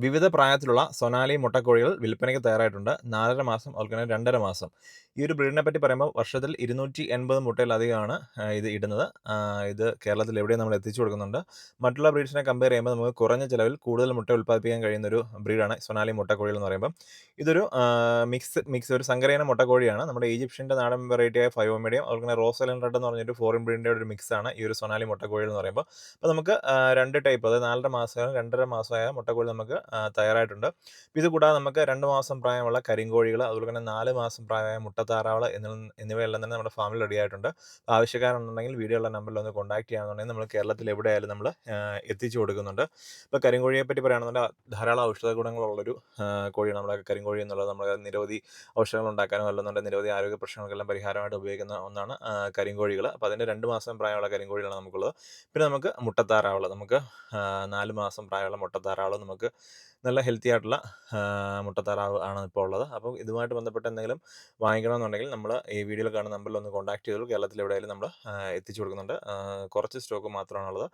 വിവിധ പ്രായത്തിലുള്ള സൊനാലി മുട്ടക്കോഴികൾ വിൽപ്പനയ്ക്ക് തയ്യാറായിട്ടുണ്ട്. 4½ മാസം, അതുപോലെ തന്നെ 2½ മാസം. ഈ ഒരു ബ്രീഡിനെ പറ്റി പറയുമ്പോൾ വർഷത്തിൽ 280 മുട്ടയിലധികമാണ് ഇത് ഇടുന്നത്. ഇത് കേരളത്തിൽ എവിടെയും നമ്മൾ എത്തിച്ചു കൊടുക്കുന്നുണ്ട്. മറ്റുള്ള ബ്രീഡ്സിനെ കമ്പയർ ചെയ്യുമ്പോൾ നമുക്ക് കുറഞ്ഞ ചിലവിൽ കൂടുതൽ മുട്ട ഉൽപ്പാദിപ്പിക്കാൻ കഴിയുന്ന ഒരു ബ്രീഡാണ് സൊനാലി മുട്ടക്കോഴികൾ എന്ന് പറയുമ്പോൾ. ഇതൊരു മിക്സ് ഒരു സങ്കരയിന മുട്ടക്കോഴിയാണ്. നമ്മുടെ ഈജിപ്ഷ്യൻ്റെ നാടൻ വെറൈറ്റിയായ ഫയോമിഡിയം, അതുപോലെ തന്നെ റോസലൻ റെഡ് എന്ന് പറഞ്ഞൊരു ഫോറിൻ ബ്രീഡിൻ്റെ ഒരു മിക്സാണ് ഈ ഒരു സൊനാലി മുട്ടക്കോഴികൾ എന്ന് പറയുമ്പോൾ. അപ്പോൾ നമുക്ക് 2 ടൈപ്പ്, അതായത് 4½ മാസമായും 2½ മാസമായ മുട്ടക്കോഴി നമുക്ക് തയ്യാറായിട്ടുണ്ട്. ഇത് കൂടാതെ നമുക്ക് 2 മാസം പ്രായമുള്ള കരിങ്കോഴികൾ, അതുപോലെ തന്നെ 4 മാസം പ്രായമായ മുട്ടത്താറാവുകൾ എന്നിവയെല്ലാം തന്നെ നമ്മുടെ ഫാമിൽ റെഡിയായിട്ടുണ്ട്. ആവശ്യക്കാരുണ്ടെങ്കിൽ വീഡിയോയുള്ള നമ്പറിൽ ഒന്ന് കോൺടാക്ട് ചെയ്യുകയാണെന്നുണ്ടെങ്കിൽ നമ്മൾ കേരളത്തിൽ എവിടെയായാലും നമ്മൾ എത്തിച്ചു കൊടുക്കുന്നുണ്ട്. ഇപ്പോൾ കരിങ്കോഴിയെ പറ്റി പറയുകയാണെന്നുണ്ടെങ്കിൽ ധാരാളം ഔഷധ ഗുണങ്ങളുള്ളൊരു കോഴിയാണ് നമ്മുടെ കരിങ്കോഴി എന്നുള്ളത്. നമ്മൾ നിരവധി ഔഷധങ്ങൾ ഉണ്ടാക്കാനോ അല്ലെന്നുണ്ടെങ്കിൽ നിരവധി ആരോഗ്യ പ്രശ്നങ്ങൾക്കെല്ലാം പരിഹാരമായിട്ട് ഉപയോഗിക്കുന്ന ഒന്നാണ് കരിങ്കോഴികൾ. അപ്പോൾ അതിൻ്റെ 2 മാസം പ്രായമുള്ള കരിങ്കോഴികളാണ് നമുക്കുള്ളത്. പിന്നെ നമുക്ക് മുട്ടത്താറാവുകൾ, നമുക്ക് 4 മാസം പ്രായമുള്ള മുട്ടത്താറാവുകൾ, നമുക്ക് നല്ല ഹെൽത്തി ആയിട്ടുള്ള മുട്ടത്താറാവ് ആണ് ഇപ്പോൾ ഉള്ളത്. അപ്പോൾ ഇതുമായിട്ട് ബന്ധപ്പെട്ട് എന്തെങ്കിലും വാങ്ങിക്കണമെന്നുണ്ടെങ്കിൽ നമ്മൾ ഈ വീഡിയോയിൽ കാണുന്ന നമ്പറിൽ ഒന്ന് കോൺടാക്ട് ചെയ്തോളൂ. കേരളത്തിൽ എവിടെയായാലും നമ്മൾ എത്തിച്ചു കൊടുക്കുന്നുണ്ട്. കുറച്ച് സ്റ്റോക്ക് മാത്രമാണുള്ളത്.